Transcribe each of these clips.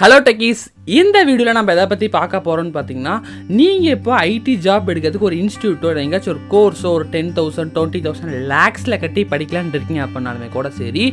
Hello techies, இந்த வீடியோவில் நம்ம எதை பற்றி பார்க்க போகிறோம்னு பார்த்தீங்கன்னா, நீங்கள் இப்போ ஐடி ஜாப் எடுக்கிறதுக்கு ஒரு இன்ஸ்டியூட்டோ எங்கேயாச்சும் ஒரு கோர்ஸோ ஒரு 10,000 20,000 லேக்ஸில் கட்டி படிக்கலான்னு இருக்கீங்க அப்படின்னாலுமே கூட சரி,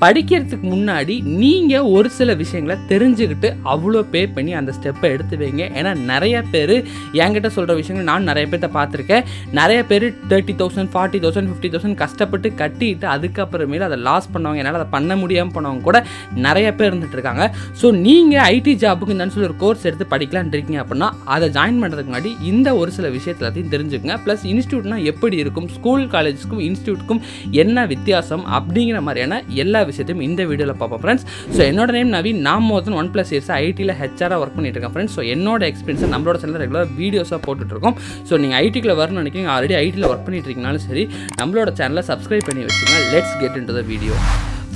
படிக்கிறதுக்கு முன்னாடி நீங்கள் ஒரு சில விஷயங்களை தெரிஞ்சுக்கிட்டு அவ்வளோ பே பண்ணி அந்த ஸ்டெப்பை எடுத்து வைங்க. ஏன்னா நிறைய பேர் என்கிட்ட சொல்கிற விஷயங்கள் நான் நிறைய பேர்த்த பார்த்துருக்கேன். நிறைய பேர் 30,000 40,000 50,000 கஷ்டப்பட்டு கட்டிட்டு அதுக்கப்புறமேல அதை லாஸ் பண்ணவங்க, என்னால் அதை பண்ண முடியாமல் பண்ணவங்க கூட நிறைய பேர் இருந்துகிட்டு இருக்காங்க. ஸோ நீங்கள் ஐடி ஜாப்புக்கு இந்த சொல்லி ஒரு கோர்ஸ் எடுத்து படிக்கலான்னு இருக்கீங்க அப்படின்னா அதை ஜாயின் பண்ணுறதுக்கு முன்னாடி இந்த ஒரு சில விஷயத்தை எல்லாத்தையும் தெரிஞ்சுக்கங்க. ப்ளஸ் இன்ஸ்டியூட்னா எப்படி இருக்கும், ஸ்கூல் காலேஜுக்கும் இன்ஸ்டியூட்டுக்கும் என்ன வித்தியாசம் அப்படிங்கிற மாதிரியான எல்லா விஷயத்தையும் இந்த வீடியோவில் பார்ப்போம் ஃப்ரெண்ட்ஸ். ஸோ என்னோட நேம் நவீன். நான் மோர் தென் 1+ இயர்ஸ் ஐடியில் ஹெச்ஆராக ஒர்க் பண்ணிட்டு இருக்கேன் ஃப்ரெண்ட்ஸ். ஸோ என்னோட எக்ஸ்பீரியன்ஸை நம்மளோட சேனலில் ரெகுலர் வீடியோஸாக போட்டுட்ருக்கோம். ஸோ நீங்கள் ஐடிக்குள்ளே வரணும்னு நினைக்கிறீங்க, ஆல்ரெடி ஐடியில் ஒர்க் பண்ணிட்டு இருக்கீங்கனாலும் சரி, நம்மளோட சேனலை சப்ஸ்கிரைப் பண்ணி வச்சுங்க. Let's get into the video.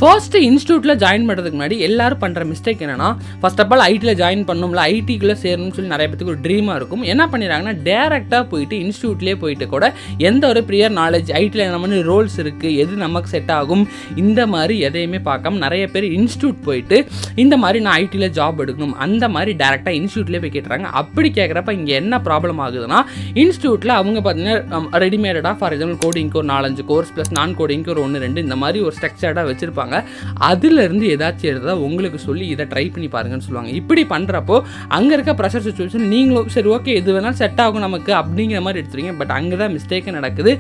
First இன்ஸ்டியூட்டில் ஜாயின் பண்ணுறதுக்கு முன்னாடி எல்லாரும் பண்ணுற மிஸ்டேக் என்னென்னா, ஃபர்ஸ்ட் ஆஃப் ஆல் ஐடியில் ஜாயின் பண்ணணும்ல, ஐடிக்குள்ளே சேரணும்னு சொல்லி நிறைய பேருக்கு ஒரு ட்ரீமாக இருக்கும். என்ன பண்ணிடுறாங்கன்னா, டேரெக்டாக போயிட்டு இன்ஸ்டியூட்லேயே போயிட்டு கூட எந்த ஒரு ப்ரியர் நாலேஜ், ஐடியில் என்ன மாதிரி ரோல்ஸ் இருக்குது, எது நமக்கு செட் ஆகும், இந்த மாதிரி எதையுமே பார்க்காம நிறைய பேர் இன்ஸ்டியூட் போயிட்டு இந்த மாதிரி நான் ஐடியில் ஜாப் எடுக்கணும் அந்த மாதிரி டேரெக்டாக இன்ஸ்டியூட்லேயே போய் கேட்டுறாங்க. அப்படி கேட்குறப்ப இங்கே என்ன ப்ராப்ளம் ஆகுதுன்னா, இன்ஸ்டியூட்டில் அவங்க பார்த்தீங்கன்னா ரெடிமேடாக ஃபார் எக்ஸாம்பிள் கோடிங்க்கு ஒரு 4-5 கோர்ஸ் ப்ளஸ் நான் கோடிங்க்கு ஒரு 1-2 இந்த மாதிரி ஒரு ஸ்ட்ரக்சர்டாக வச்சுருப்பாங்க. அதிலிருந்து ஏதாச்சும் எடுத்தா உங்களுக்கு சொல்லி இதை ட்ரை பண்ணி பாருங்கன்னு சொல்லுவாங்க. இப்படி பண்ணுறப்போ அங்கே இருக்க ப்ரெஷர் சுச்சுவேஷன் நீங்களும் சரி ஓகே எது வேணாலும் செட் ஆகும் நமக்கு அப்படிங்கிற மாதிரி எடுத்துருவீங்க. பட் அங்கே தான் மிஸ்டேக்கே நடக்குது.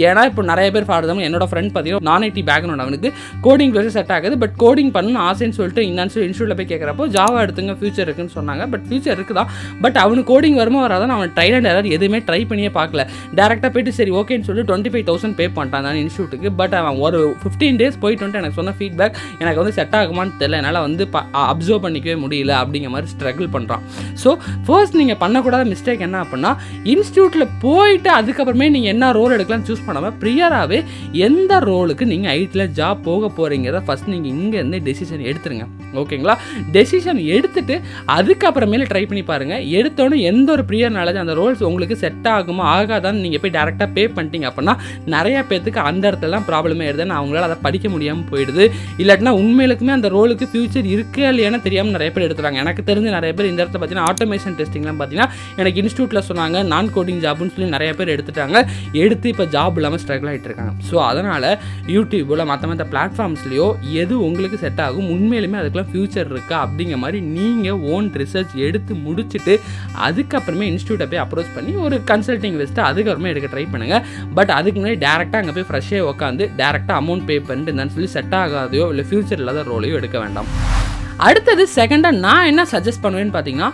ஏன்னா இப்போ நிறைய பேர் ஃபார் எக்ஸாம்பிள் என்னோட ஃப்ரெண்ட் பார்த்தீங்கன்னா நான் ஐடி பேக்ரவுண்ட், அவனுக்கு கோடிங் ப்ளஸ் செட் ஆகுது. பட் கோடிங் பண்ணணும்னு ஆசைன்னு சொல்லிட்டு இன்ஸ்டியூட்டில் போய் கேட்குறப்போ ஜாவா எடுத்துங்க ஃபியூச்சர் இருக்குன்னு சொன்னாங்க. பட் ஃபியூச்சர் இருக்குதான், பட் அவனுக்கு கோடிங் வருமோ வராதான் அவன் ட்ரைல் அண்ட் எரர் எதுவுமே ட்ரை பண்ணியே பார்க்கல. டேரெக்டாக போயிட்டு சரி ஓகேன்னு சொல்லி 25,000 பே பண்ணிட்டான் நான் இன்ஸ்டியூட்டுக்கு. பட் அவன் ஒரு 15 days போயிட்டு வந்துட்டு எனக்கு சொன்ன ஃபீட்பேக், எனக்கு வந்து செட் ஆகுமான்னு தெரியல, என்னால் வந்து அப்சர்வ் பண்ணிக்கவே முடியல அப்படிங்கிற மாதிரி ஸ்ட்ரகிள் பண்ணுறான். ஸோ ஃபர்ஸ்ட் நீங்கள் பண்ணக்கூடாத மிஸ்டேக் என்ன அப்படின்னா, இன்ஸ்டியூட்டில் போயிட்டு அதுக்கப்புறமே நீங்கள் என்ன ரோல் எடுக்கலாம்னு சூஸ் பண்ணாமல் ப்ரியராகவே எந்த ரோலுக்கு நீங்கள் ஐடியில் ஜாப் போக போகிறீங்கிறத ஃபஸ்ட் நீங்கள் இங்கேருந்து டெசிஷன் எடுத்துருங்க. ஓகேங்களா? டெசிஷன் எடுத்துட்டு அதுக்கப்புறமேல ட்ரை பண்ணி பாருங்கள். எடுத்தோன்னே எந்த ஒரு ப்ரியர் நாலேஜ் அந்த ரோல்ஸ் உங்களுக்கு செட் ஆகுமா ஆகாதான்னு நீங்கள் போய் டேரெக்டாக பே பண்ணிட்டீங்க அப்படின்னா நிறைய பேருக்கு அந்த இடத்துலலாம் ப்ராப்ளமே எடுதுன்னு அவங்களால அதை படிக்க முடியாமல் போயிடுது. இல்லாட்டினா உண்மையிலுக்குமே அந்த ரோலுக்கு ஃபியூச்சர் இருக்கே இல்லையானு தெரியாமல் நிறைய பேர் எடுத்துறாங்க. எனக்கு தெரிஞ்சு நிறைய பேர் இந்த இடத்துல பார்த்தீங்கன்னா ஆட்டோமேஷன் டெஸ்டிங்லாம் பார்த்தீங்கன்னா எனக்கு இன்ஸ்டியூட்டில் சொன்னாங்க நான் கோடிங் ஜாப்னு சொல்லி நிறைய பேர் எடுத்துட்டாங்க. எடுத்து இப்போ ஜாப் இல்லாமல் ஸ்ட்ரகிள் ஆகிட்டு இருக்காங்க. ஸோ அதனால் யூடியூப்பில் மற்ற பிளாட்ஃபார்ம்ஸ்லையோ எது உங்களுக்கு செட் ஆகும், உண்மையிலுமே அதுக்கெல்லாம் ஃபியூச்சர் இருக்கா அப்படிங்கிற மாதிரி நீங்கள் ஓன் ரிசர்ச் எடுத்து முடிச்சுட்டு அதுக்கப்புறமே இன்ஸ்டியூட்டை போய் அப்ரோச் பண்ணி ஒரு கன்சல்டிங் வச்சுட்டு அதுக்கப்புறமே எடுக்க ட்ரை பண்ணுங்கள். பட் அதுக்கு முன்னாடி டேரெக்டாக அங்கே போய் ஃப்ரெஷ்ஷே உட்காந்து டேரெக்டாக அமௌண்ட் பே பண்ணிட்டு இருந்தான்னு சொல்லி செட் ஆகாதையோ இல்லை ஃபியூச்சர் இல்லாத ரோலையோ எடுக்க வேண்டாம். அடுத்தது செகண்டாக நான் என்ன சஜஸ்ட் பண்ணுவேன்னு பார்த்தீங்கன்னா,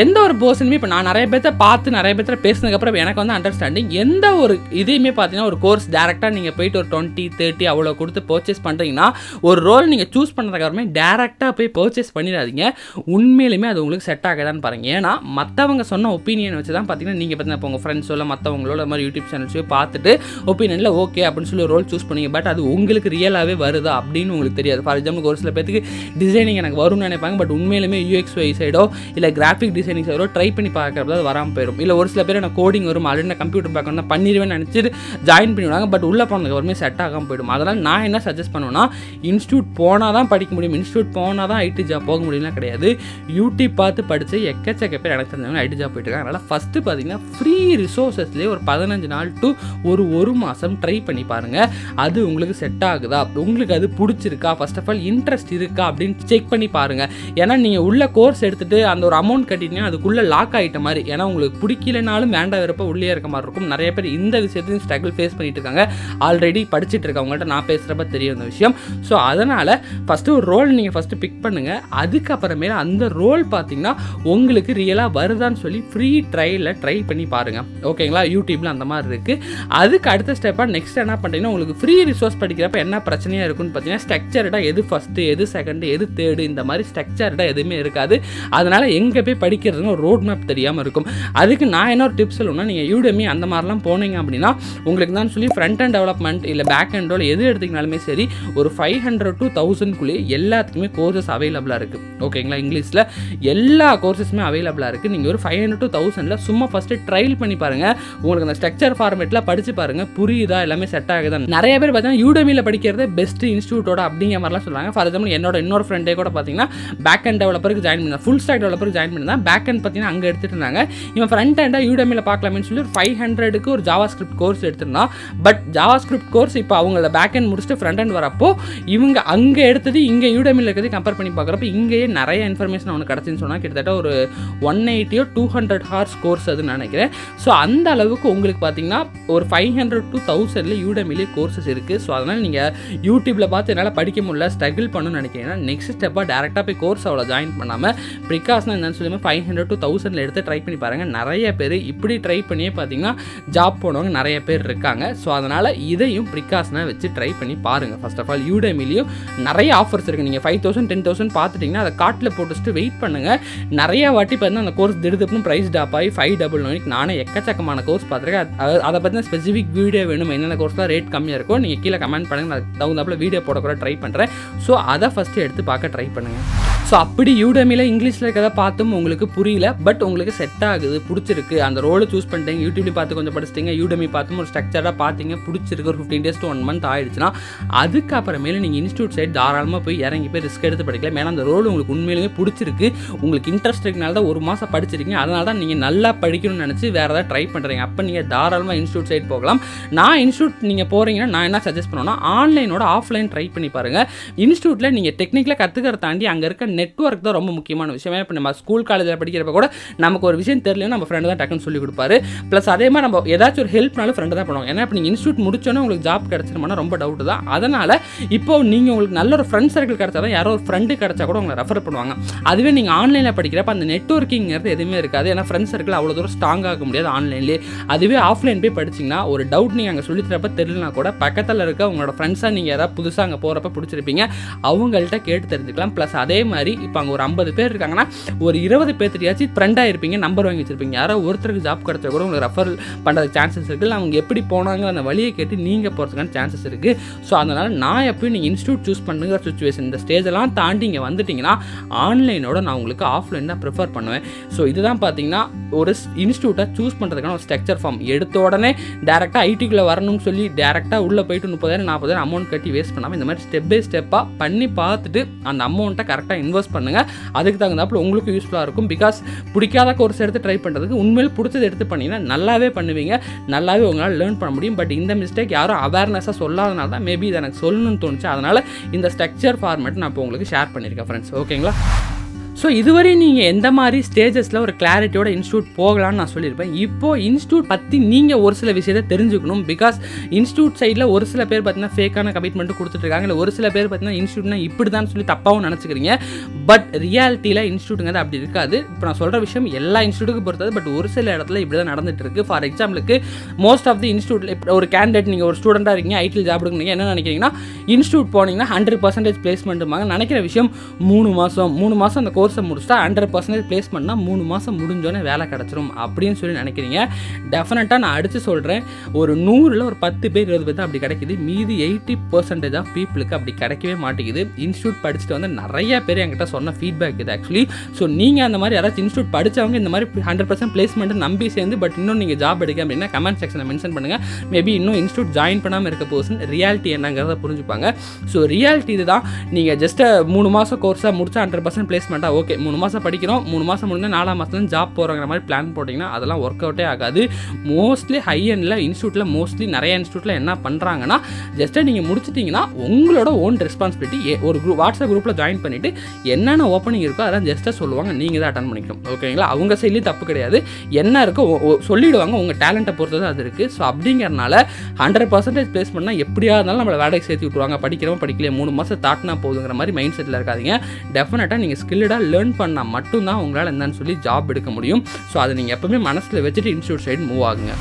எந்த ஒரு பர்சனுமே இப்போ நான் நிறைய பேர்த்த பார்த்து நிறைய பேர்த்த பேசினதுக்கப்புறம் எனக்கு வந்து அண்டர்ஸ்டாண்டிங், எந்த ஒரு இதையுமே பார்த்தீங்கன்னா ஒரு கோர்ஸ் டேரெக்டாக நீங்கள் போயிட்டு ஒரு 20-30 அவ்வளோ கொடுத்து பர்ச்சேஸ் பண்ணுறீங்கன்னா ஒரு ரோல் நீங்கள் சூஸ் பண்ணுறதுக்கப்புறமே டேரெக்டாக போய் பர்ச்சேஸ் பண்ணிடாதீங்க. உண்மையிலுமே அது உங்களுக்கு செட் ஆகாதான்னு பாருங்கள். ஏன்னா மற்றவங்க சொன்ன ஒப்பீனியன் வச்சு தான் பார்த்தீங்கன்னா நீங்கள் பார்த்தீங்கன்னா இப்போ உங்கள் ஃப்ரெண்ட்ஸோட மற்றவங்களோட மாதிரி யூடியூப் சேனல்ஸோ பார்த்துட்டு ஒப்பீனியனில் ஓகே அப்படின்னு சொல்லி ரோல் சூஸ் பண்ணுங்க. பட் அது உங்களுக்கு ரியலாகவே வருதா அப்படின்னு உங்களுக்கு தெரியாது. ஃபார் எக்ஸாம்பிள் ஒரு சில பேருக்கு டிசைனிங் எனக்கு வரும்னு நினைப்பாங்க. பட் உண்மையிலுமே UX/UI சைடோ இல்லை கிராஃபிக் டிசைனிங் சைடோ ட்ரை பண்ணி பார்க்கறது அது வராமல் போயிடும். இல்லை ஒரு சில பேர் எனக்கு கோடிங் வரும் ஆல்ரெடி நான் கம்ப்யூட்டர் பேக்ரவுண்ட் தான் பண்ணிடுவேன்னு நினச்சிட்டு ஜாயின் பண்ணிவிடுவாங்க. பட் உள்ளே போனதுக்கு ஒருமே செட் ஆகாமல் போயிடும். அதனால் நான் என்ன சஜஸ்ட் பண்ணுவேன்னா, இன்ஸ்டியூட் போனால் தான் படிக்க முடியும், இன்ஸ்டியூட் போனால் தான் ஐடி ஜாப் போக முடியும்லாம் கிடையாது. யூடியூப் பார்த்து படித்து எக்கச்சக்க பேர் எனக்கு தெரிஞ்சவங்க ஐடி ஜாப் போயிட்டு இருக்காங்க. அதனால் ஃபஸ்ட்டு பார்த்தீங்கன்னா ஃப்ரீ ரிசோர்ஸஸ்லேயே ஒரு 15 நாள் டு ஒரு மாதம் ட்ரை பண்ணி பாருங்கள். அது உங்களுக்கு செட் ஆகுதா, உங்களுக்கு அது பிடிச்சிருக்கா, ஃபர்ஸ்ட் ஆஃப் ஆல் இன்ட்ரெஸ்ட் இருக்கா அப்படின்னு செக் பண்ணி பாருங்கள். ஏன்னா நீங்கள் உள்ள கோர்ஸ் எடுத்துகிட்டு அந்த ஒரு அமௌண்ட் கட்டிட்டீங்கன்னா அதுக்குள்ளே லாக் ஆகிட்ட மாதிரி. ஏன்னா உங்களுக்கு பிடிக்கலனாலும் வேண்டாம் வரப்போ உள்ளே இருக்க மாதிரி இருக்கும். நிறைய பேர் இந்த விஷயத்தையும் ஸ்ட்ரகிள் ஃபேஸ் பண்ணிட்டு இருக்காங்க. ஆல்ரெடி படிச்சுட்டு இருக்கவங்கள்ட்ட நான் பேசுகிறப்ப தெரியும் இந்த விஷயம். ஸோ அதனால் ஃபஸ்ட்டு ஒரு ரோல் நீங்கள் ஃபஸ்ட்டு பிக் பண்ணுங்கள். அதுக்கப்புறமே அந்த ரோல் பார்த்தீங்கன்னா உங்களுக்கு ரியலாக வருதான்னு சொல்லி ஃப்ரீ ட்ரையலில் ட்ரை பண்ணி பாருங்கள். ஓகேங்களா? யூடியூப்பில் அந்த மாதிரி இருக்குது. அதுக்கு அடுத்த ஸ்டெப்பாக நெக்ஸ்ட் என்ன பண்ணுறீங்கன்னா, உங்களுக்கு ஃப்ரீ ரிசோர்ஸ் படிக்கிறப்ப என்ன பிரச்சனையாக இருக்குன்னு பார்த்தீங்கன்னா, ஸ்ட்ரக்சர்டாக எது ஃபஸ்ட்டு எது செகண்டு எது தேர்டு இந்த மாதிரி ஸ்ட்ரக்சர்டாக எதுவுமே இருக்காது. அதனால் எங்கே போய் படிக்கிறதுன்னு ஒரு ரோட் மேப் தெரியாமல் இருக்கும். அதுக்கு நான் என்ன ஒரு டிப்ஸ் சொல்லணும்னா, நீங்கள் யூடெமி அந்த மாதிரிலாம் போனீங்க அப்படின்னா உங்களுக்கு தான் சொல்லி ஃப்ரண்ட் அண்ட் டெவலப்மெண்ட் இல்லை பேக் அண்டோட எது எடுத்திங்கனாலுமே சரி ஒரு 500 to 1000 எல்லாத்துக்குமே கோர்சஸ் அவைலபிளாக இருக்குது. ஓகேங்களா? இங்கிலீஷில் எல்லா கோர்சஸுமே அவைலபிளாக இருக்குது. நீங்கள் ஒரு 500 to 1000 சும்மா ஃபஸ்ட்டு ட்ரையல் பண்ணி பாருங்கள். உங்களுக்கு அந்த ஸ்ட்ரக்சர் ஃபார்மேட்டில் படித்து பாருங்கள், புரியுதா எல்லாமே செட் ஆகுதா. நிறைய பேர் பார்த்தீங்கன்னா யூடெமியில் படிக்கிறது பெஸ்ட் இன்ஸ்டியூட்டோட அப்படிங்கிற மாதிரிலாம் சொல்கிறாங்க. ஃபார் எக்ஸாம்பிள் என்னோட இன்னொரு ஃப்ரெண்டே கூட பார்த்தீங்கன்னா பார்த்தீங்கன்னா பேக் அண்ட் டெவலப்பருக்கு ஜாயின் பண்ணி ஃபுல் ஸ்டாக் டெவலப்பருக்கு ஜாயின் பண்ணி தான் பேக் அண்ட் பார்த்தீங்கன்னா அங்கே எடுத்துட்டு இருந்தாங்க. இவன் ஃப்ரண்ட் ஹேண்டாக யூடெமியில் பார்க்கலாமேன்னு சொல்லி ஒரு 500க்கு ஒரு ஜாவா ஸ்கிரிப்ட் கோர்ஸ் எடுத்திருந்தான். பட் ஜாவா ஸ்கிரிப்ட் கோர்ஸ் இப்போ அவங்கள பேக் அண்ட் முடிச்சுட்டு ஃப்ரண்ட் ஹேண்ட் வரப்போ இவங்க அங்கே எடுத்தது இங்கே யூடெமியில் இருக்கிறது கம்பேர் பண்ணி பார்க்குறப்ப இங்கேயே நிறைய இன்ஃபர்மேஷன் அவனுக்கு கிடச்சின்னு சொன்னால் கிட்டத்தட்ட ஒரு 180 or 200 ஹார்ஸ் கோர்ஸ் அதுன்னு நினைக்கிறேன். ஸோ அந்த அளவுக்கு உங்களுக்கு பார்த்தீங்கன்னா ஒரு 500 to 1000 யூடெமிலே கோர்சஸ் இருக்குது. ஸோ அதனால் நீங்கள் யூடியூப்பில் பார்த்து என்னால் படிக்க முடியல ஸ்ட்ரகிள் பண்ணணும்னு நினைக்கிறீங்கன்னா நெக்ஸ்ட் ஸ்டெப்பாக டேரெக்டாக போய் கோர்ஸ் அவ்வளோ ஜாயின் பண்ணாமல் ப்ரிகாஷன் என்னன்னு சொல்லி 500 to 1000 எடுத்து ட்ரை பண்ணி பாருங்கள். நிறைய பேர் இப்படி ட்ரை பண்ணியே பார்த்தீங்கன்னா ஜாப் போனவங்க நிறைய பேர் இருக்காங்க. ஸோ அதனால் இதையும் ப்ரிகாஷனை வச்சு ட்ரை பண்ணி பாருங்கள். ஃபர்ஸ்ட் ஆஃப் ஆல் யூடெமிலையும் நிறைய ஆஃபர்ஸ் இருக்குது. நீங்கள் 5000 10,000 பார்த்துட்டிங்கன்னா அதை காட்டில் போட்டுட்டு வெயிட் பண்ணுங்கள். நிறைய வாட்டி பார்த்தீங்கன்னா அந்த கோர்ஸ் திடுதுப்புன்னு ப்ரைஸ் டாப் ஆகி 599 நானே எக்கச்சக்கமான கோர்ஸ் பார்த்துருக்கேன். அதை பற்றின ஸ்பெசிஃபிக் வீடியோ வேணும், என்னென்ன கோர்ஸ்லாம் ரேட் கம்மியாக இருக்கும் நீங்கள் கீழே கமெண்ட் பண்ணுங்கள். அதுக்கு தகுந்தாப்பில் வீடியோ போட கூட ட்ரை பண்ணுறேன். ஸோ அதை ஃபஸ்ட்டு எடுத்து பார்க்க ட்ரை பண்ணுங்கள். ஸோ அப்படி யூடெமியில் இங்கிலீஷில் இருக்கிறத பார்த்தும் உங்களுக்கு புரியல, பட் உங்களுக்கு செட் ஆகுது, பிடிச்சிருக்கு, அந்த ரோலை சூஸ் பண்ணிட்டீங்க, யூடியூப்ல பார்த்து கொஞ்சம் படிச்சிட்டிங்க, யூடெமி பார்த்தும் ஒரு ஸ்ட்ரக்சராக பார்த்தீங்க, பிடிச்சிருக்கு, ஒரு 15 days to 1 month ஆயிடுச்சுன்னா அதுக்கப்புறமேலே நீங்கள் இன்ஸ்டியூட் சைட் தாராளமாக போய் இறங்கி போய் ரிஸ்க் எடுத்து படிக்கலாம். ஏன்னா அந்த ரோல் உங்களுக்கு உண்மையிலுமே பிடிச்சிருக்கு, உங்களுக்கு இன்ட்ரெஸ்ட் இருக்கனால தான் ஒரு மாதம் படிச்சிருக்கீங்க, அதனால தான் நீங்கள் நல்லா படிக்கணும்னு நினச்சி வேறு ஏதாவது ட்ரை பண்ணுறீங்க. அப்போ நீங்கள் தாராளமாக இன்ஸ்டியூட் சைட் போகலாம். நான் இன்ஸ்டியூட் நீங்கள் போகிறீங்கன்னா நான் என்ன சஜஸ்ட் பண்ணுவேன்னா ஆன்லைனோட ஆஃப்லைன் ட்ரை பண்ணி பாருங்கள். இன்ஸ்டியூட்டில் நீங்கள் டெக்னிக்கலாக கற்றுக்கிறத தாண்டி அங்கே இருக்க நெட்வொர்க் தான் ரொம்ப முக்கியமான விஷயம். இப்போ நம்ம ஸ்கூல் காலேஜில் படிக்கிறப்ப கூட நமக்கு ஒரு விஷயம் தெரியலன்னா நம்ம ஃப்ரெண்டு தான் டக்குன்னு சொல்லிக் கொடுப்பாரு. ப்ளஸ் அதே மாதிரி நம்ம ஏதாச்சும் ஒரு ஹெல்ப்னாலும் ஃப்ரெண்டு தான் பண்ணுவோம். ஏன்னா இப்போ நீங்கள் இன்ஸ்டியூட் முடிச்சோன்னே உங்களுக்கு ஜாப் கிடச்சிருமானா ரொம்ப டவுட் தான். அதனால் இப்போ நீங்கள் உங்களுக்கு நல்ல ஒரு ஃப்ரெண்ட் சர்க்கிள் கிடச்சா தான் யாரோ ஒரு ஃப்ரெண்டு கிடச்சா கூட உங்களை ரெஃபர் பண்ணுவாங்க. அதுவே நீங்கள் ஆன்லைனில் படிக்கிறப்ப அந்த நெட்வொர்க்கிங்கிறது எதுவுமே இருக்காது. ஏன்னா ஃப்ரெண்ட் சர்க்கிள் அவ்வளோ தூரம் ஸ்ட்ராங் ஆக முடியாது ஆன்லைன்லேயே. அதுவே ஆஃப்லைன் போய் படிச்சிங்கன்னா ஒரு டவுட் நீங்கள் அங்கே சொல்லித்தரப்ப தெரியலனா கூட பக்கத்தில் இருக்க உங்களோட ஃப்ரெண்ட்ஸாக நீங்கள் யாராவது புதுசாக அங்கே போகிறப்ப பிடிச்சிருப்பீங்க, அவங்கள்ட்ட கேட்டு தெரிஞ்சுக்கலாம். ப்ளஸ் அதே மாதிரி இப்போ அங்கே ஒரு 50 பேர் இருக்காங்கன்னா ஒரு 20 பேர்த்தியாச்சும் ஃப்ரெண்டாக இருப்பீங்க, நம்பர் வாங்கி வச்சிருப்பீங்க. யாரோ ஒருத்தருக்கு ஜாப் கிடச்சா கூட உங்களுக்கு ரெஃபர் பண்ணுறது சான்சஸ் இருக்குது. அவங்க எப்படி போனாங்க அந்த வழியை கேட்டு நீங்கள் போகிறதுக்கான சான்சஸ் இருக்குது. ஸோ அதனால் நான் எப்பயும் நீங்கள் இன்ஸ்டியூட் சூஸ் பண்ணுங்கிற சுச்சுவேஷன் இந்த ஸ்டேஜெல்லாம் தாண்டி இங்கே வந்துட்டிங்கன்னா ஆன்லைனோட நான் உங்களுக்கு ஆஃப்லைன் தான் ப்ரிஃபர் பண்ணுவேன். ஸோ இதுதான் பார்த்தீங்கன்னா ஒரு இன்ஸ்டியூட்டை சூஸ் பண்ணுறதுக்கான ஒரு ஸ்ட்ரக்சர் ஃபார்ம். எடுத்த உடனே டேரெக்டாக ஐடிக்குள்ளே வரணும்னு சொல்லி டேரெக்டாக உள்ளே போயிட்டு 30,000 40,000 அமௌண்ட் கட்டி வேஸ்ட் பண்ணாமல் இந்த மாதிரி ஸ்டெப் பை ஸ்டெப்பாக பண்ணி பார்த்துட்டு அந்த அமௌண்ட்டை கரெக்டாக இன்வெஸ்ட் பண்ணுங்கள். அதுக்கு தகுந்தாப்பில் உங்களுக்கு யூஸ்ஃபுல்லாக இருக்கும். பிகாஸ் பிடிக்காத கோர்ஸ் எடுத்து ட்ரை பண்ணுறதுக்கு உண்மையில் பிடிச்சது எடுத்து பண்ணிங்கன்னா நல்லாவே பண்ணுவீங்க, நல்லாவே உங்களால் லேர்ன் பண்ண முடியும். பட் இந்த மிஸ்டேக் யாரும் அவேர்னஸாக சொல்லாதனால தான் மேபி இதை எனக்கு சொல்லணும்னு தோணுச்சு. அதனால் இந்த ஸ்ட்ரக்சர் ஃபார்மேட் நான் இப்போ உங்களுக்கு ஷேர் பண்ணியிருக்கேன் ஃப்ரெண்ட்ஸ். ஓகேங்களா? ஸோ இதுவரை நீங்கள் எந்த மாதிரி ஸ்டேஜஸில் ஒரு கிளாரிட்டியோட இன்ஸ்டியூட் போகலான்னு நான் சொல்லியிருப்பேன். இப்போது இன்ஸ்டியூட் பற்றி நீங்கள் ஒரு சில விஷயத்தை தெரிஞ்சுக்கணும். பிகாஸ் இன்ஸ்டியூட் சைடில் ஒரு சில பேர் பார்த்தீங்கன்னா ஃபேக்கான கமிட்மெண்ட்டு கொடுத்துட்ருக்காங்க, இல்லை ஒரு சில பேர் பார்த்தீங்கன்னா இன்ஸ்டியூட்னா இப்படி தான் சொல்லி தப்பாகவும் நினச்சிக்கிறீங்க. பட் ரியாலிட்டியில் இன்ஸ்டியூட்டுங்கிறது அப்படி இருக்காது. இப்போ நான் சொல்கிற விஷயம் எல்லா இன்ஸ்டியூட்டுக்கு பொறுத்தது, பட் ஒரு சில இடத்துல இப்படி தான் நடந்துட்டு இருக்கு. ஃபார் எக்ஸாம்பிளுக்கு மோஸ்ட் ஆஃப் தி இன்ஸ்டியூட்டில் இப்போ ஒரு கேண்டிடேட் நீங்கள் ஒரு ஸ்டூடெண்ட்டாக இருக்கீங்க, ஐடியில் ஜாப் எடுக்கிறீங்க, என்ன நினைக்கிறீங்கன்னா இன்ஸ்டியூட் போனீங்கன்னா 100% பிளேஸ்மெண்ட்டுமாங்க. நினைக்கிற விஷயம் 3 மாதம் அந்த கோர்ஸை முடிச்சுட்டா 100% பிளேஸ்மெண்ட்னா 3 மாதம் முடிஞ்சோன்னே வேலை கிடச்சிரும் அப்படின்னு சொல்லி நினைக்கிறீங்க. டெஃபினட்டாக நான் அடித்து சொல்கிறேன், ஒரு 100ல் ஒரு 10 பேர் 20 பேர் தான் அப்படி கிடைக்குது. மீதி 80% ஆஃப் பீப்புளுக்கு அப்படி கிடைக்கவே மாட்டேங்குது. இன்ஸ்டியூட் படிச்சுட்டு வந்து நிறைய பேர் என்கிட்ட சொன்ன ஃபீட்பேக் இது ஆக்சுவலி. ஸோ நீங்கள் அந்த மாதிரி யாராச்சும் இன்ஸ்டியூட் படித்தவங்க இந்த மாதிரி 100% பிளேஸ்மெண்ட்டு நம்பி சேர்ந்து பட் இன்னும் நீங்கள் ஜாப் எடுக்க அப்படின்னா கமெண்ட் செக்ஷனில் மென்ஷன் பண்ணுங்கள். மேபி இன்னும் இன்ஸ்டியூட் ஜாயின் பண்ணாமல் இருக்க பர்சன் ரியாலிட்டி என்னங்கிறத புரிஞ்சுப்பாங்க. ஸோ ரியாலிட்டி இதுதான். நீங்கள் ஜஸ்ட் 3 மாதம் கோர்ஸாக முடிச்சா 100% பிளேஸ்மெண்ட்டாக ஓகே, 3 மாதம் படிக்கிறோம், 3 மாதம் முடிஞ்சு 4ஆம் மாதத்துல ஜாப் போகிறங்கிற மாதிரி பிளான் போட்டிங்கன்னா அதெல்லாம் ஒர்க் அவுட்டே ஆகாது. மோஸ்ட்லி ஹை எண்டில் இன்ஸ்டியூட்டில் மோஸ்ட்லி நிறைய இன்ஸ்டியூட்டில் என்ன பண்ணுறாங்கன்னா ஜஸ்ட்டு நீங்கள் முடிச்சிட்டிங்கன்னா உங்களோட ஓன் ரெஸ்பான்சிபிலிட்டி ஒரு வாட்ஸ்அப் குரூப்பில் ஜாயின் பண்ணிவிட்டு என்னென்ன ஓப்பனிங் இருக்கோ அதெல்லாம் ஜஸ்ட்டாக சொல்லுவாங்க, நீங்கள் தான் அட்டன் பண்ணிக்கணும். ஓகேங்களா? அவங்க சைட்லேயும் தப்பு கிடையாது, என்ன இருக்கோ சொல்லிவிடுவாங்க, உங்கள் டேலண்ட்டை பொறுத்து தான் அது இருக்குது. ஸோ அப்படிங்கிறனால 100% பிளேஸ் பண்ணால் எப்படியா இருந்தாலும் நம்மளை வேலைக்கு சேர்த்து விட்டுருவாங்க, படிக்கிறோம் படிக்கலையே 3 மாதம் தாட்டினா போதுங்கிற மாதிரி மைண்ட் செட்டில் இருக்காதிங்க. டெஃபினட்டாக நீங்கள் ஸ்கில்டாக லேர்ன் பண்ணால் மட்டும்தான் உங்களால் என்னன்னு சொல்லி ஜாப் எடுக்க முடியும். ஸோ அதை நீங்கள் எப்பவுமே மனசில் வச்சுட்டு இன்ஸ்டியூட் சைடு மூவ் ஆகுங்க.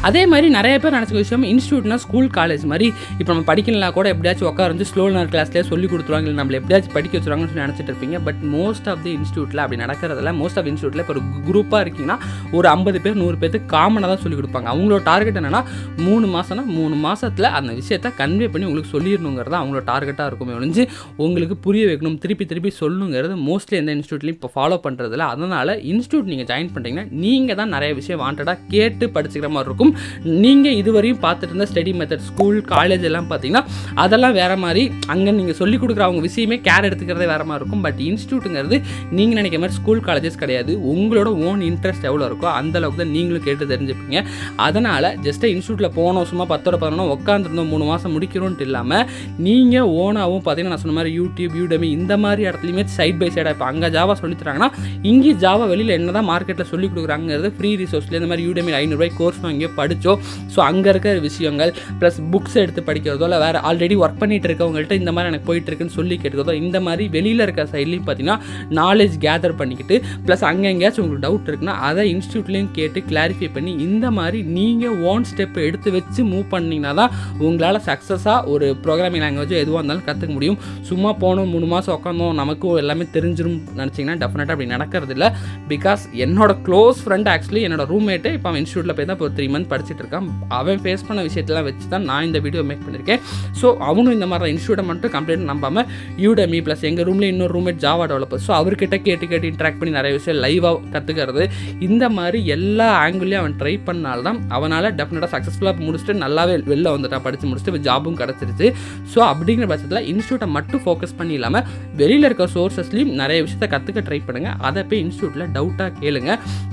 அதே மாதிரி நிறைய பேர் நினச்ச விஷயம் இன்ஸ்டியூட்னா ஸ்கூல் காலேஜ் மாதிரி இப்போ நம்ம படிக்கலாம் கூட எப்படியாச்சும் உட்காந்து ஸ்லோ லேர்னர் கிளாஸ்லேயே சொல்லி கொடுத்துருவாங்க, இல்லை நம்மளை எப்படியாச்சும் படிக்க வச்சுருவாங்கன்னு சொல்லி நினச்சிட்டு இருப்பீங்க. பட் மோஸ்ட் ஆஃப் தி இன்ஸ்டியூட்டில் அப்படி நடக்கிறதில்ல. மோஸ்ட் ஆஃப் இன்ஸ்டியூட்டில் இப்போ ஒரு குரூப்பாக இருக்கீங்கன்னா ஒரு 50 பேர் 100 பேருக்கு காமனாக தான் சொல்லிக் கொடுப்பாங்க. அவங்களோட டார்கெட் என்னென்னா 3 மாதம்னா 3 மாதத்தில் அந்த விஷயத்தை கன்வே பண்ணி உங்களுக்கு சொல்லிடணுங்கிறது அவங்களோட டார்கெட்டாக இருக்குமே ஒழிஞ்சு உங்களுக்கு புரிய வைக்கணும், திருப்பி சொல்லணுங்கிறது மோஸ்ட்லி எந்த இன்ஸ்டியூட்லையும் இப்போ ஃபாலோ பண்ணுறதில்ல. அதனால் இன்ஸ்டியூட் நீங்கள் ஜாயின் பண்ணிட்டீங்கன்னா நீங்கள் தான் நிறைய விஷயம் வாண்டடாக கேட்டு படிச்சுக்கிற மாதிரி இருக்கும். இருக்கும். நீங்கள் இதுவரையும் பார்த்துட்டு இருந்த ஸ்டடி மெத்தட் ஸ்கூல் காலேஜ் எல்லாம் பார்த்தீங்கன்னா அதெல்லாம் வேறு மாதிரி, அங்கே நீங்கள் சொல்லிக் கொடுக்குற அவங்க விஷயமே கேர் எடுத்துக்கிறதே வேறு மாதிரி இருக்கும். பட் இன்ஸ்டியூட்டுங்கிறது நீங்கள் நினைக்கிற மாதிரி ஸ்கூல் காலேஜஸ் கிடையாது. உங்களோட ஓன் இன்ட்ரெஸ்ட் எவ்வளோ இருக்கோ அந்தளவுக்கு தான் நீங்களும் கேட்டு தெரிஞ்சுப்பீங்க. அதனால் ஜஸ்ட்டு இன்ஸ்டியூட்டில் போனோம் சும்மா 10 உட்காந்துருந்தோம் 3 மாதம் முடிக்கிறோன்ட்டு இல்லாமல் நீங்கள் ஓனாகவும் பார்த்தீங்கன்னா நான் சொன்ன மாதிரி யூடியூப், யூடெமி இந்த மாதிரி இடத்துலையுமே சைட் பை சைடாக இப்போ அங்கே ஜாவா சொல்லித்தராங்கன்னா இங்கே ஜாவா வெளியில் என்ன தான் மார்க்கெட்டில் சொல்லிக் கொடுக்குறாங்கிறது ஃப்ரீ ரிசோர்ஸில் இந்த மாதிரி யூடெமி 500 ரூபாய் கோர்ஸ் வாங்கி படித்தோம். ஸோ அங்கே இருக்கிற விஷயங்கள் ப்ளஸ் புக்ஸ் எடுத்து படிக்கிறதோ இல்லை வேறு ஆல்ரெடி ஒர்க் பண்ணிட்டு இருக்கவங்கள்ட்ட இந்த மாதிரி எனக்கு போயிட்டு இருக்குன்னு சொல்லி கேட்கிறதோ இந்த மாதிரி வெளியில் இருக்கிற சைட்லையும் பார்த்தீங்கன்னா நாலேஜ் கேதர் பண்ணிக்கிட்டு ப்ளஸ் அங்கே எங்கேயாச்சும் உங்களுக்கு டவுட் இருக்குன்னா அதை இன்ஸ்டியூட்லேயும் கேட்டு கிளாரிஃபை பண்ணி இந்த மாதிரி நீங்கள் ஓன் ஸ்டெப் எடுத்து வச்சு மூவ் பண்ணிங்கன்னா தான் உங்களால் சக்ஸஸாக ஒரு ப்ரோக்ராமிங் லாங்குவேஜ் எதுவாக இருந்தாலும் கற்றுக்க முடியும். சும்மா போனோம் 3 மாதம் உட்காந்தோம் நமக்கும் எல்லாமே தெரிஞ்சிடும் நினச்சிங்கன்னா டெஃபினட்டாக அப்படி நடக்கிறது இல்லை. பிகாஸ் என்னோட க்ளோஸ் ஃப்ரெண்ட் ஆக்சுவலி என்னோட ரூம்மேட்டு இப்போ அவன் இன்ஸ்டியூட்டில் போய் தான் இப்போ 3 மந்த் படிச்சுட்டு இருக்கான். அவன் ஃபேஸ் பண்ண விஷயத்தெல்லாம் வச்சு தான் நான் இந்த வீடியோ மேக் பண்ணியிருக்கேன். ஸோ அவனும் இந்த மாதிரி தான் இன்ஸ்டியூட்டை மட்டும் கம்ப்ளீட் நம்பாமல் யூடெமி ப்ளஸ் எங்கள் ரூமில் இன்னொரு ரூம்மேட் ஜாவா டெவலப்பர், ஸோ அவர்கிட்ட கேட்டு இன்ட்ராக்ட் பண்ணி நிறைய விஷயம் லைவாக கற்றுக்கிறது, இந்த மாதிரி எல்லா ஆங்கிள்லையும் அவன் ட்ரை பண்ணால்தான் அவனால் டெஃபினட்டாக சக்ஸஸ்ஃபுல்லாக முடிச்சுட்டு நல்லாவே வெளில வந்துட்டான், படித்து முடிச்சுட்டு இப்போ ஜாபும் கிடச்சிருச்சு. ஸோ அப்படிங்கிற பட்சத்தில் இன்ஸ்டியூட்டை மட்டும் ஃபோக்கஸ் பண்ணி இல்லாமல் வெளியில் இருக்க சோர்ஸஸ்லையும் நிறைய விஷயத்தை கற்றுக்க ட்ரை பண்ணுங்கள். அதை போய் இன்ஸ்டியூட்டில் டவுட்டாக கேளுங்க.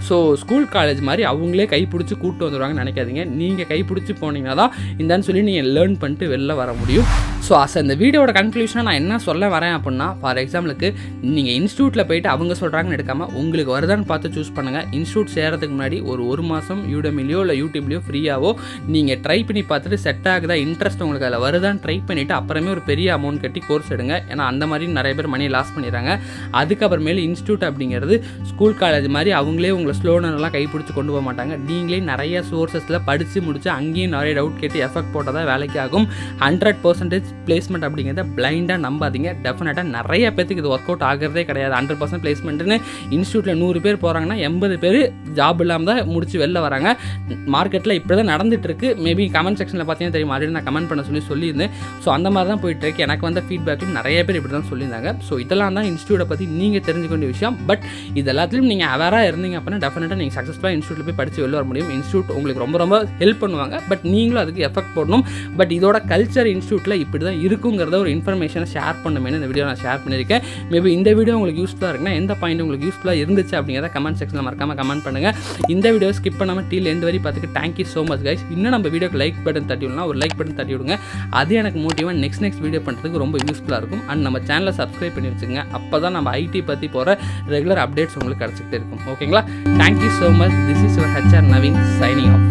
ஸோ ஸ்கூல் காலேஜ் மாதிரி அவங்களே கைப்பிடிச்சி கூப்பிட்டு வந்துடுவாங்கன்னு நினைக்காதீங்க. நீங்கள் கைப்பிடிச்சி போனீங்கன்னா தான் இந்தான்னு சொல்லி நீங்கள் லேர்ன் பண்ணிட்டு வெளில வர முடியும். ஸோ இந்த வீடியோட கன்க்ளூஷனாக நான் என்ன சொல்ல வரேன் அப்படின்னா, ஃபார் எக்ஸாம்பிளுக்கு நீங்கள் இன்ஸ்டியூட்டில் போயிட்டு அவங்க சொல்கிறாங்கன்னு எடுக்காமல் உங்களுக்கு வருதான்னு பார்த்து சூஸ் பண்ணுங்கள். இன்ஸ்டியூட் சேர்கிறதுக்கு முன்னாடி ஒரு மாதம் யூடெமிலையோ இல்லை யூடியூப்லையோ ஃப்ரீயாவோ நீங்கள் ட்ரை பண்ணி பார்த்துட்டு செட் ஆகுதா, இன்ட்ரெஸ்ட் உங்களுக்கு அதில் வருதான்னு ட்ரை பண்ணிவிட்டு அப்புறமே ஒரு பெரிய அமௌண்ட் கட்டி கோர்ஸ் எடுங்க. ஏன்னா அந்த மாதிரி நிறைய பேர் மணியை லாஸ் பண்ணிடுறாங்க. அதுக்கப்புறமேலே இன்ஸ்டியூட் அப்படிங்கிறது ஸ்கூல் காலேஜ் மாதிரி அவங்களே உங்களை ஸ்லோனர்லாம் கைப்பிடிச்சி கொண்டு போக மாட்டாங்க. நீங்களே நிறைய சோர்ஸஸில் படித்து முடிச்சு அங்கேயும் நிறைய டவுட் கேட்டு எஃபெக்ட் போட்டால் தான் வேலைக்கு ஆகும். 100% பிளேஸ்மெண்ட் அப்படிங்கிறத பிளைண்டாக நம்பாதீங்க. டெஃபினட்டாக நிறைய பேருக்கு இது ஒர்க் அவுட் ஆகிறதே கிடையாது. 100% பிளேஸ்மெண்ட்டுன்னு இன்ஸ்டியூட்டில் 100 பேர் போகிறாங்கன்னா 80 பேர் ஜாப் இல்லாமல் தான் முடிச்சு வெளில வராங்க. மார்க்கெட்டில் இப்படி தான் நடந்துட்டு இருக்கு. மேபி கமெண்ட் செக்ஷனில் பார்த்தீங்கன்னா தெரியும், ஆல்ரெடி நான் கமெண்ட் பண்ண சொல்லியிருந்தேன். ஸோ அந்த மாதிரி தான் போயிட்டு இருக்கு. எனக்கு வந்த ஃபீட்பேக்கும் நிறைய பேர் இப்படி தான் சொல்லியிருந்தாங்க. ஸோ இதெல்லாம் தான் இன்ஸ்டியூட்டை பற்றி நீங்கள் தெரிஞ்சுக்க வேண்டிய விஷயம். பட் இது எல்லாத்துலையும் நீங்கள் அவேராக இருந்தீங்க அப்படின்னா டெஃபினட்டாக நீங்கள் சக்ஸஸ்ஃபுல்லாக இன்ஸ்டியூட்டில் போய் படித்து வெளில வர முடியும். இன்ஸ்டியூட் உங்களுக்கு ரொம்ப ஹெல்ப் பண்ணுவாங்க. பட் நீங்களும் அதுக்கு எஃபெக்ட் போடணும். பட் இதோட கல்ச்சர் இன்ஸ்டியூட்டில் இப்படி தான் இருக்குங்கிறத ஒரு இன்ஃபர்மேஷனை ஷேர் பண்ணுமேனு இந்த வீடியோ நான் ஷேர் பண்ணியிருக்கேன். மேபி இந்த வீடியோ உங்களுக்கு யூஸ்ஃபுல்லாக இருக்குன்னா எந்த பாயிண்ட் உங்களுக்கு யூஸ்ஃபுல்லாக இருந்துச்சு அப்படிங்கிறத கமெண்ட் செக்ஷனில் மறக்காமல் கமெண்ட் பண்ணுங்கள். இந்த வீடியோ ஸ்கிப் பண்ணாமல் டீல் எண்ட் வரை பார்த்துக்கு தேங்க்யூ ஸோ மச் கைஸ். இன்னும் நம்ம வீடியோக்கு லைக் பட்டன் தட்டி விடலாம், ஒரு லைக் பட்டன் தட்டி விடுங்க. அது எனக்கு மோட்டிவாக நெக்ஸ்ட் வீடியோ பண்ணுறதுக்கு ரொம்ப யூஸ்ஃபுல்லாக இருக்கும். அண்ட் நம்ம சேனலை சப்ஸ்கிரைப் பண்ணி வச்சுங்க. அப்போ தான் நம்ம ஐடி பற்றி போகிற ரெகுலர் அப்டேட்ஸ் உங்களுக்கு கிடச்சிக்கிட்டே இருக்கும். ஓகேங்களா? Thank you so much. This is your HR Naveen signing off.